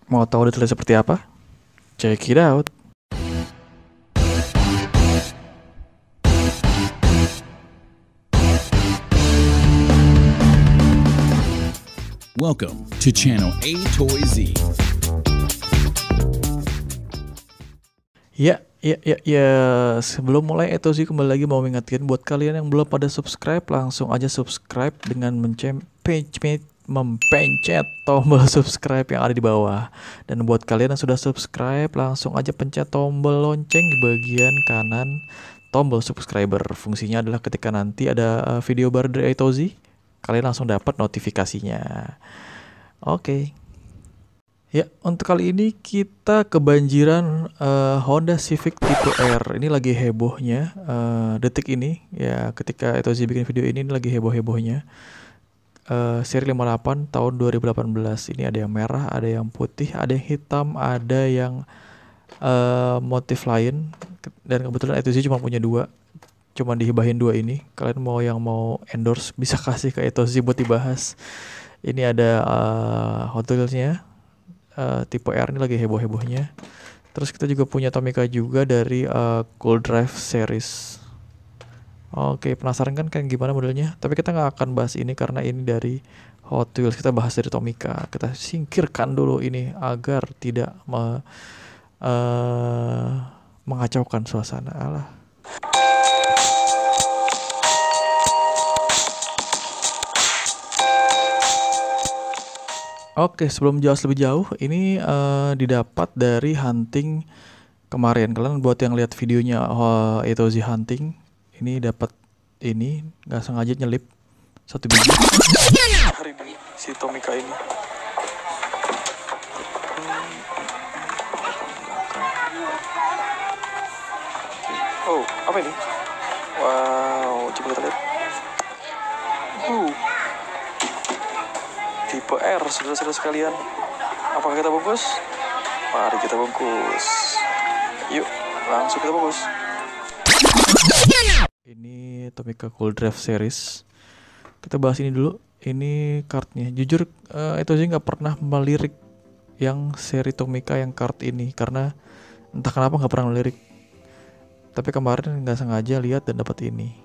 Mau tahu detailnya seperti apa? Check it out. Welcome to channel A Toy Z. Ya. Sebelum mulai itu sih kembali lagi mau mengingatkan buat kalian yang belum pada subscribe, langsung aja subscribe dengan mempencet tombol subscribe yang ada di bawah. Dan buat kalian yang sudah subscribe, langsung aja pencet tombol lonceng di bagian kanan tombol subscriber. Fungsinya adalah ketika nanti ada video baru dari Aitozi, kalian langsung dapat notifikasinya. Oke. Ya, untuk kali ini kita kebanjiran Honda Civic tipe R. Ini lagi hebohnya detik ini. Ya, ketika Etozi bikin video ini lagi heboh-hebohnya. Seri 58 tahun 2018. Ini ada yang merah, ada yang putih, ada yang hitam, ada yang motif lain. Dan kebetulan Etozi cuma punya dua. Cuma dihibahin dua ini. Kalian mau endorse bisa kasih ke Etozi buat dibahas. Ini ada Hot Wheels-nya. Tipe R ini lagi heboh-hebohnya. Terus kita juga punya Tomica juga dari Cool Drive series. Oke, penasaran kan gimana modelnya? Tapi kita nggak akan bahas ini karena ini dari Hot Wheels. Kita bahas dari Tomica. Kita singkirkan dulu ini agar tidak mengacaukan suasana. Alah. Oke, sebelum jauh lebih jauh, ini didapat dari hunting kemarin. Kalian buat yang lihat videonya Etozi hunting, ini dapat ini nggak sengaja nyelip satu biji. Hari ini si Tomica ini. Oh, apa ini? Wow, coba kita lihat. Tipe R, saudara-saudara sekalian. Apakah kita bungkus? Mari kita bungkus. Yuk, langsung kita bungkus. Ini Tomica Cool Drive series. Kita bahas ini dulu. Ini kartnya. Jujur, itu sih nggak pernah melirik yang seri Tomica yang kart ini karena entah kenapa nggak pernah melirik. Tapi kemarin nggak sengaja lihat dan dapat ini.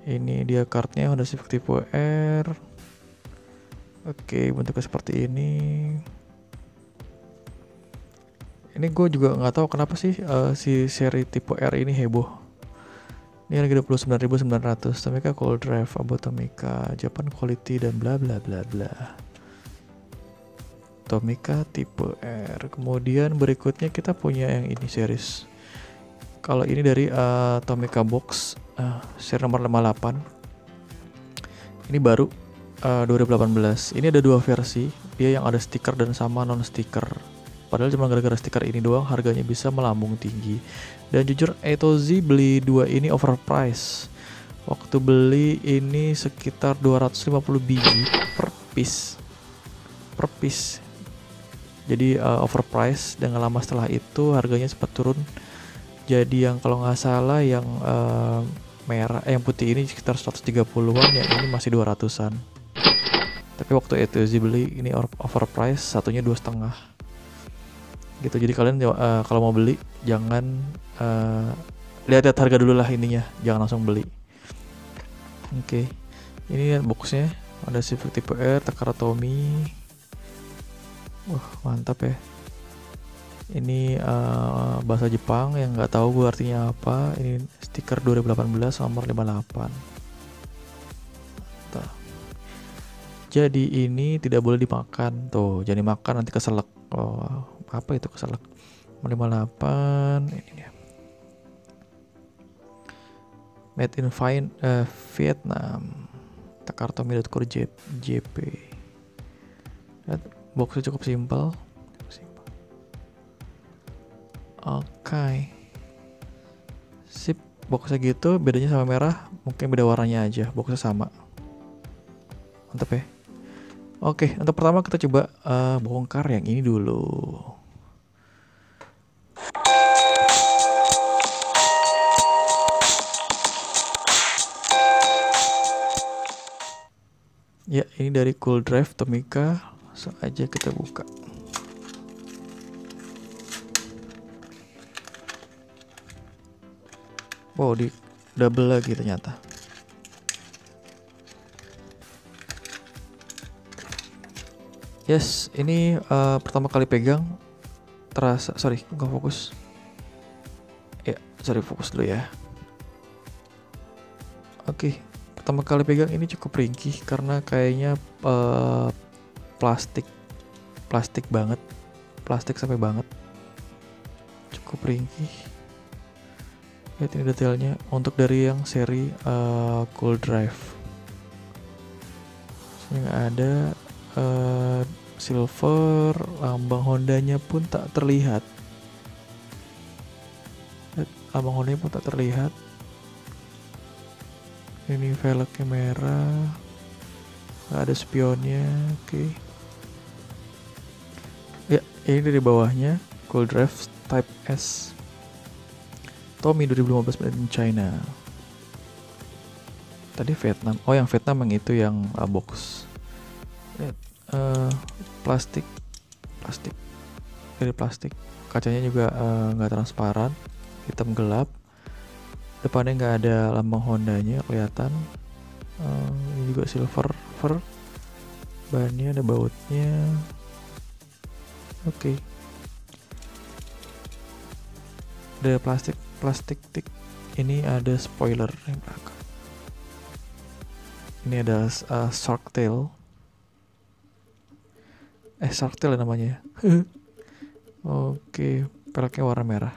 Ini dia kartnya Honda Civic tipe R. Oke, bentuknya seperti ini. Ini gue juga nggak tahu kenapa sih si seri tipe R ini heboh. Ini harga 29.900. Tomica Cool Drive, about Tomica, Japan quality dan bla bla bla bla. Tomica tipe R. Kemudian berikutnya kita punya yang ini series. Kalau ini dari Tomica Box seri nomor 58. Ini baru 2018. Ini ada dua versi. Dia yang ada stiker dan sama non stiker. Padahal cuma gara-gara stiker ini doang harganya bisa melambung tinggi. Dan jujur Etozi beli dua ini overprice. Waktu beli ini sekitar 250 biji per piece. Jadi overprice. Dan gak lama setelah itu harganya sempat turun. Jadi yang kalau nggak salah yang merah yang putih ini sekitar 130-an, yang ini masih 200-an. Tapi waktu Etozi beli ini overprice, satunya 2,5 gitu. Jadi kalian kalau mau beli jangan lihat-lihat harga dulu lah ininya, jangan langsung beli. Oke. Ini boxnya ada Civic tipe R, Takara Tomy. Wah, mantap ya. Ini bahasa Jepang yang nggak tahu gue artinya apa. Ini stiker 2018 nomor 58. Jadi ini tidak boleh dimakan. Tuh, jangan dimakan nanti keselak. Oh, apa itu keselak? 58. Ini dia. Made in Vietnam. Takartomi.co JP. Boxnya cukup simpel. Oke. Sip, boxnya gitu, bedanya sama merah, mungkin beda warnanya aja, boxnya sama. Mantap ya. Oke, untuk pertama kita coba bongkar yang ini dulu. Ya, ini dari Cool Drive Tomica. Langsung aja kita buka. Wow, di double lagi ternyata. Yes, ini pertama kali pegang terasa, sorry nggak fokus. Ya, sorry, fokus dulu ya. Oke, pertama kali pegang ini cukup ringkih karena kayaknya plastik banget, plastik sampai banget, cukup ringkih. Lihat ini detailnya untuk dari yang seri Cool Drive. Ini nggak ada silver, lambang Hondanya pun tak terlihat. Lihat, lambang Hondanya pun tak terlihat. Ini velgnya merah, nggak ada spionnya. Oke. Ya, ini dari bawahnya Cool Drive Type S. Tommy 2015 made in China. Tadi Vietnam. Oh, yang Vietnam yang itu yang box. Lihat, plastik dari plastik. Kacanya juga nggak transparan, hitam gelap. Depannya nggak ada lambang Hondanya kelihatan. Ini juga silver. Bannya ada bautnya. Oke. Ada plastik tik. Ini ada spoiler yang belakang. Ini ada shark tail. Shark tail namanya. Oke, peleknya warna merah.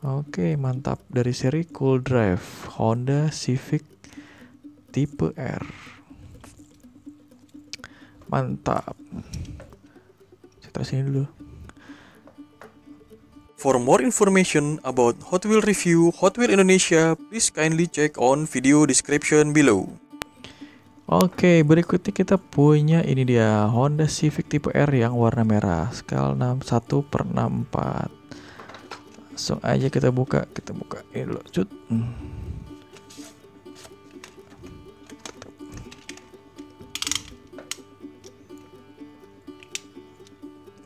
Oke, mantap. Dari seri Cool Drive Honda Civic tipe R. Mantap. Saya taruh sini dulu. For more information about Hot Wheel review Hot Wheel Indonesia, please kindly check on video description below. Oke, berikutnya kita punya ini dia Honda Civic tipe R yang warna merah, skala 61/64. Langsung aja kita buka ini dulu, cut.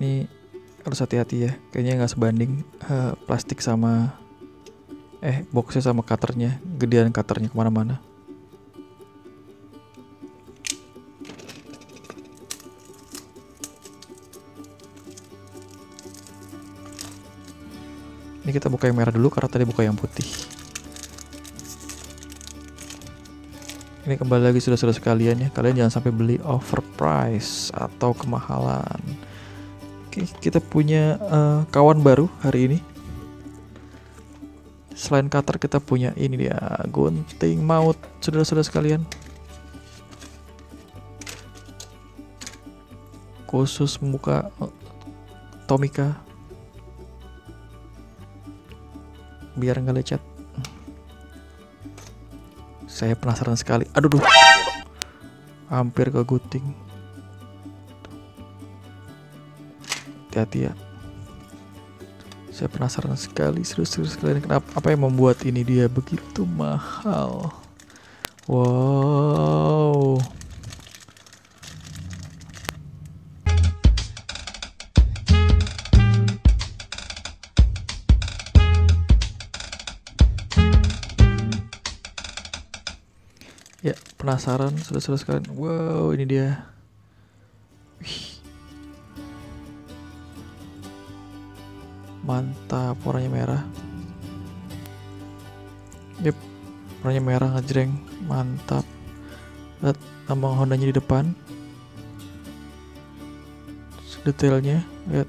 Ini harus hati-hati ya, kayaknya nggak sebanding plastik sama boxnya sama cutternya, gedean cutternya kemana-mana. Ini kita buka yang merah dulu karena tadi buka yang putih. Ini kembali lagi saudara-saudara sekalian ya, kalian jangan sampai beli overprice atau kemahalan. Oke, kita punya kawan baru hari ini. Selain cutter kita punya ini dia gunting maut saudara-saudara sekalian. Khusus muka Tomica. Biar nggak lecet. Saya penasaran sekali. Aduh, hampir ke gunting. Hati-hati ya. Saya penasaran sekali, serius sekali. Kenapa? Apa yang membuat ini dia begitu mahal? Wow. Ya, penasaran saudara-saudara sekalian. Wow, ini dia. Wih. Mantap, warnanya merah. Yep, warnanya merah ngejreng. Mantap. Lihat lambang Hondanya di depan. Detailnya, lihat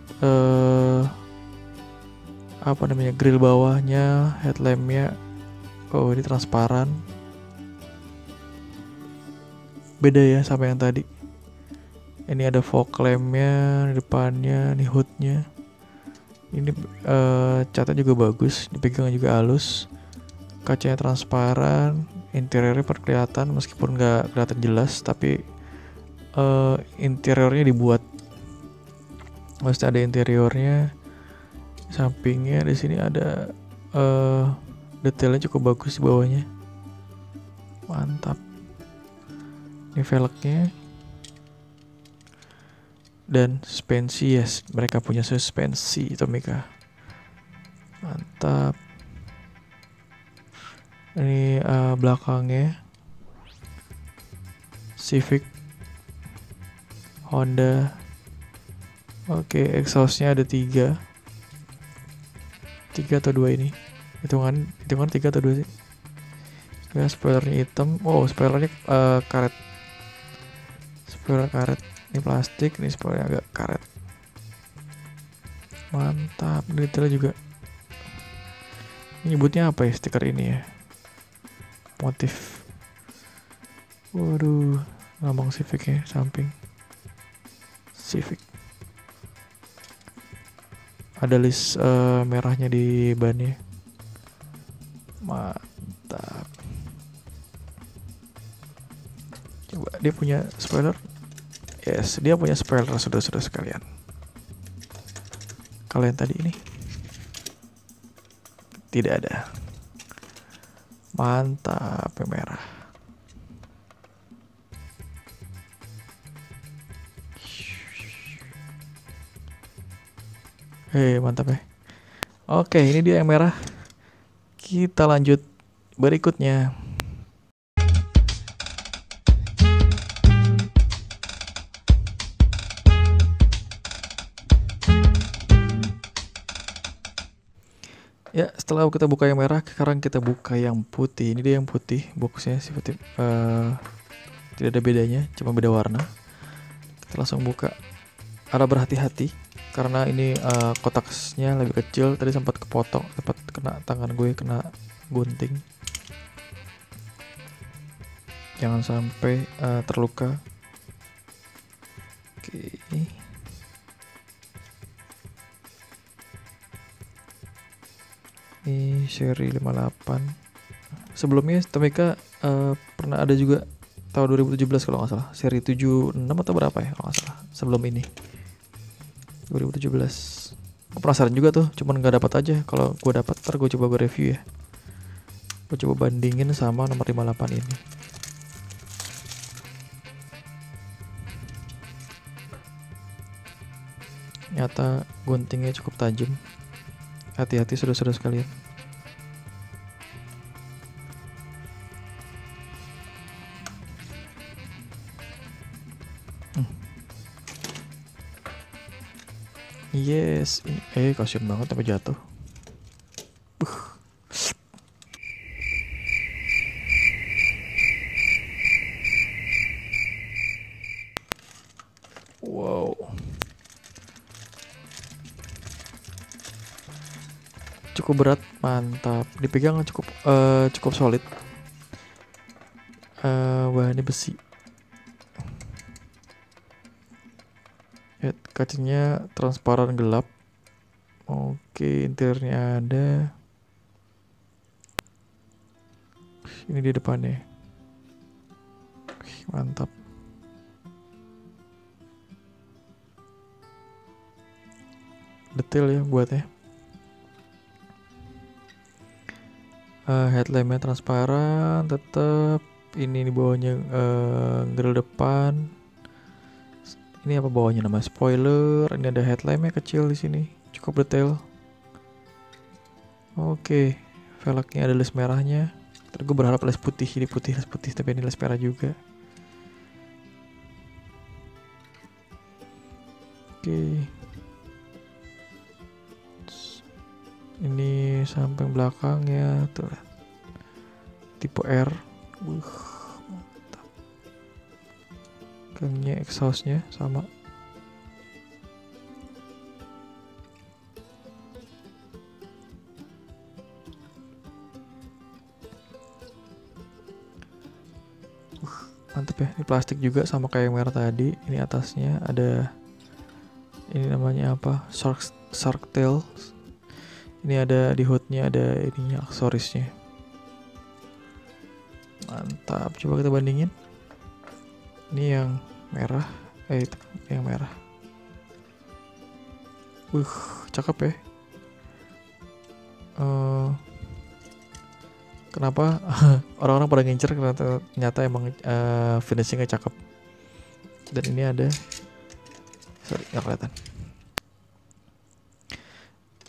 apa namanya, grill bawahnya, headlampnya. Oh, ini transparan. Beda ya sama yang tadi. Ini ada fog lampnya di depannya, nih hoodnya. Ini catnya juga bagus, dipegang juga halus. Kacanya transparan, interiornya kelihatan meskipun nggak kelihatan jelas, tapi interiornya dibuat. Maksudnya ada interiornya, sampingnya di sini ada detailnya cukup bagus di bawahnya. Mantap. Ini velgnya dan suspensi, yes, mereka punya suspensi Tomica. Mantap. Ini belakangnya Civic, Honda. Oke, exhaustnya ada 3 atau 2 ini. Hitungan 3 atau 2 sih. Ya, spoilernya hitam. Oh, spoilernya karet. Spoiler karet. Ini plastik, ini spoilernya agak karet. Mantap, detailnya juga. Ini nyebutnya apa ya stiker ini ya? Motif. Waduh, lambang Civic ya, samping Civic. Ada list merahnya di bannya. Mantap. Coba dia punya spoiler. Yes, dia punya spoiler, saudara-saudara sekalian. Kalau yang tadi ini tidak ada. Mantap, yang merah. Mantap ya. Oke, ini dia yang merah. Kita lanjut berikutnya. Ya, setelah kita buka yang merah, sekarang kita buka yang putih. Ini dia yang putih, boxnya seperti tidak ada bedanya, cuma beda warna. Kita langsung buka. Harap berhati-hati karena ini kotaknya lebih kecil. Tadi sempat kepotong, sempat kena tangan gue, kena gunting. Jangan sampai terluka. Oke. Ini seri 58. Sebelumnya Tomica pernah ada juga tahun 2017 kalau nggak salah. Seri 76 atau berapa ya kalau nggak salah. Sebelum ini 2017. Gue penasaran juga tuh, cuman nggak dapat aja. Kalau gue dapat, ntar gue coba gue review ya. Gue coba bandingin sama nomor 58 ini. Nyata guntingnya cukup tajam. Hati-hati saudara-saudara sekalian. Yes, ini kasihan banget sampai jatuh. Wow. Cukup berat, mantap. Dipegang cukup solid. Bahannya besi. Kacanya transparan gelap. Oke, interiornya ada. Ini di depannya. Mantap. Detail ya buatnya. Headlampnya transparan, tetap. Ini di bawahnya grill depan. Ini apa bawahnya, nama spoiler. Ini ada headlampnya kecil di sini, cukup detail. Oke, velgnya ada les merahnya. Terus gue berharap les putih, ini putih, les putih, tapi ini les merah juga. Oke. Ini samping belakangnya tuh, tipe R. Mantap. Kayaknya exhaustnya sama. Mantap ya, ini plastik juga sama kayak yang merah tadi. Ini atasnya ada, ini namanya apa, shark tail. Ini ada di hoodnya, ada ininya, aksesorisnya. Mantap, coba kita bandingin. Ini yang merah, itu yang merah. Cakep ya. Kenapa orang-orang pada ngincer, karena ternyata emang finishingnya cakep. Dan ini ada, sorry nggak kelihatan.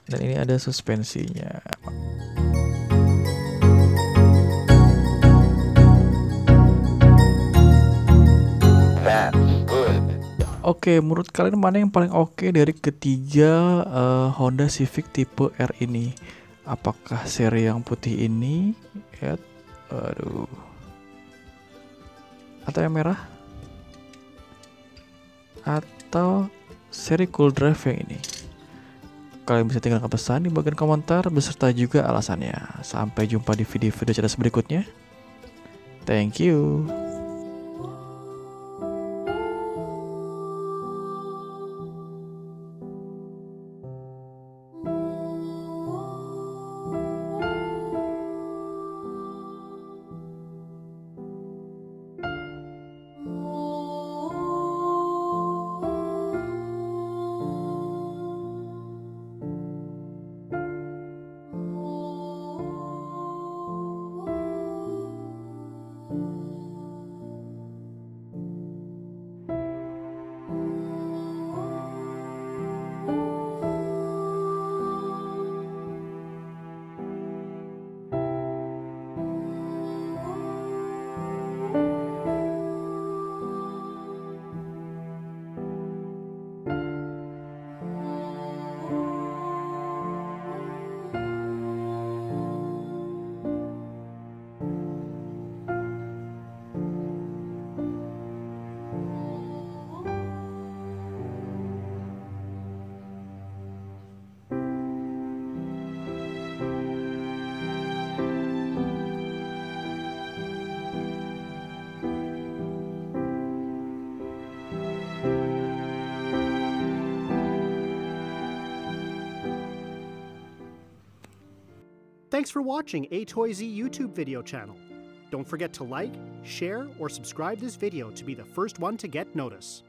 Dan ini ada suspensinya. Oke, menurut kalian mana yang paling oke dari ketiga Honda Civic tipe R ini? Apakah seri yang putih ini? Ya, aduh. Atau yang merah? Atau seri Cool Drive yang ini? Kalian bisa tinggalkan pesan di bagian komentar beserta juga alasannya. Sampai jumpa di video-video cerdas berikutnya. Thank you. Thanks for watching A Toy Z YouTube video channel. Don't forget to like, share, or subscribe this video to be the first one to get notice.